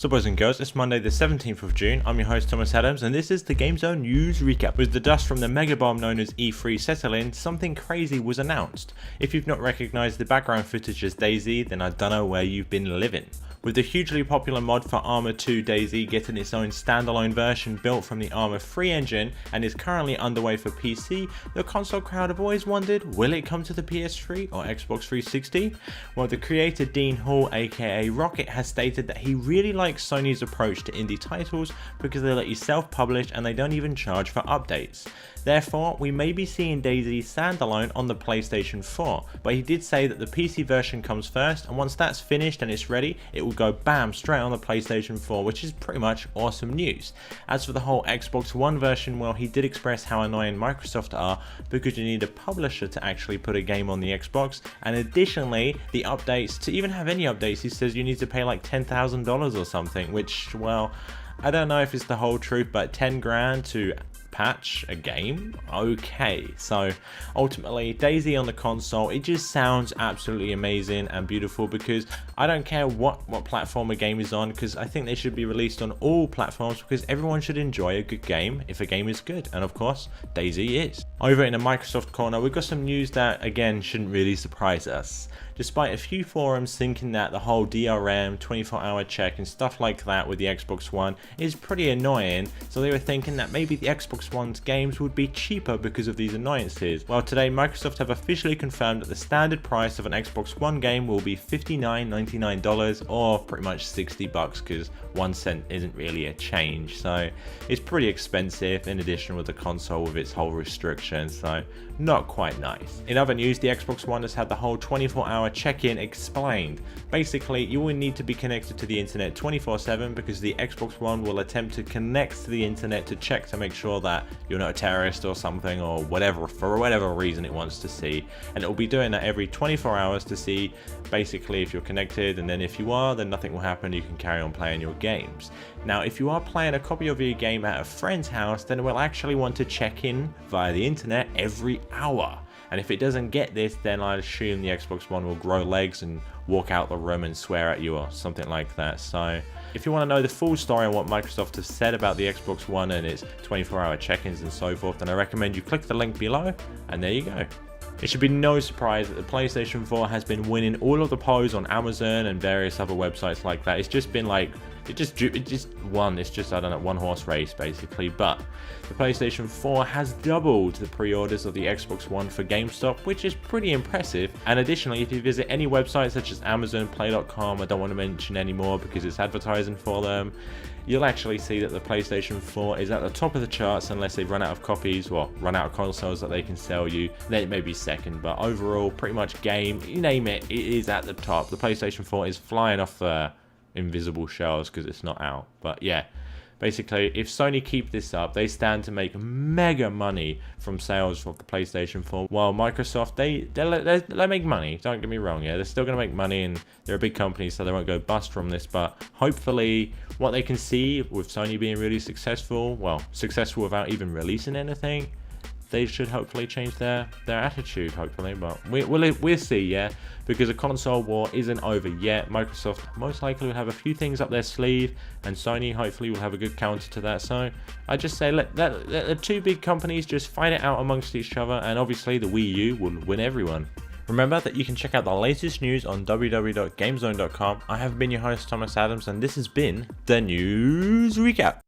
So boys and girls, it's Monday the 17th of June, I'm your host Thomas Adams, and this is the Game Zone News Recap. With the dust from the mega bomb known as E3 settling, something crazy was announced. If you've not recognised the background footage as DayZ, then I don't know where you've been living. With the hugely popular mod for Arma 2 DayZ getting its own standalone version built from the Arma 3 engine and is currently underway for PC, the console crowd have always wondered, will it come to the PS3 or Xbox 360? Well, the creator Dean Hall aka Rocket has stated that he really likes Sony's approach to indie titles because they let you self-publish and they don't even charge for updates. Therefore, we may be seeing DayZ standalone on the PlayStation 4, but he did say that the PC version comes first, and once that's finished and it's ready, it will go bam straight on the PlayStation 4, which is pretty much awesome news. As for the whole Xbox One version, well, he did express how annoying Microsoft are because you need a publisher to actually put a game on the Xbox, and additionally, the updates, to even have any updates, he says you need to pay like $10,000 or something, which, well, I don't know if it's the whole truth, but 10 grand to patch a game? Okay, so ultimately DayZ on the console, it just sounds absolutely amazing and beautiful because I don't care what platform a game is on, because I think they should be released on all platforms because everyone should enjoy a good game if a game is good, and of course DayZ is. Over in the Microsoft corner, we've got some news that again shouldn't really surprise us. Despite a few forums thinking that the whole DRM, 24-hour check and stuff like that with the Xbox One is pretty annoying, so they were thinking that maybe the Xbox One's games would be cheaper because of these annoyances. Well, today Microsoft have officially confirmed that the standard price of an Xbox One game will be $59.99 or pretty much $60 because 1 cent isn't really a change, so it's pretty expensive in addition with the console with its whole restrictions, so not quite nice. In other news, the Xbox One has had the whole 24-hour check-in explained. Basically, you will need to be connected to the internet 24/7 because the Xbox One will attempt to connect to the internet to check to make sure that you're not a terrorist or something or whatever, for whatever reason it wants to see, and it will be doing that every 24 hours to see basically if you're connected, and then if you are, then nothing will happen, you can carry on playing your games. Now, if you are playing a copy of your game at a friend's house, then it will actually want to check in via the internet every hour. And if it doesn't get this, then I assume the Xbox One will grow legs and walk out the room and swear at you or something like that. So if you want to know the full story on what Microsoft has said about the Xbox One and its 24-hour check-ins and so forth, then I recommend you click the link below, and there you go. It should be no surprise that the PlayStation 4 has been winning all of the polls on Amazon and various other websites like that. It's just been like, it just won. It's just, I don't know, one horse race basically. But the PlayStation 4 has doubled the pre-orders of the Xbox One for GameStop, which is pretty impressive. And additionally, if you visit any websites such as Amazon, Play.com, I don't want to mention any more because it's advertising for them, you'll actually see that the PlayStation 4 is at the top of the charts unless they've run out of copies or run out of consoles that they can sell you. Then it may be second, but overall, pretty much game, you name it, it is at the top. The PlayStation 4 is flying off the invisible shelves because it's not out. But yeah, basically, if Sony keep this up, they stand to make mega money from sales of the PlayStation 4. While Microsoft, they make money, don't get me wrong, yeah, they're still going to make money and they're a big company, so they won't go bust from this. But hopefully, what they can see with Sony being really successful, well, successful without even releasing anything, they should hopefully change their attitude, hopefully. But we'll see, yeah, because the console war isn't over yet. Microsoft most likely will have a few things up their sleeve, and Sony hopefully will have a good counter to that. So I just say let the two big companies just fight it out amongst each other, and obviously the Wii U will win everyone. Remember that you can check out the latest news on www.gamezone.com. I have been your host Thomas Adams, and this has been the News Recap.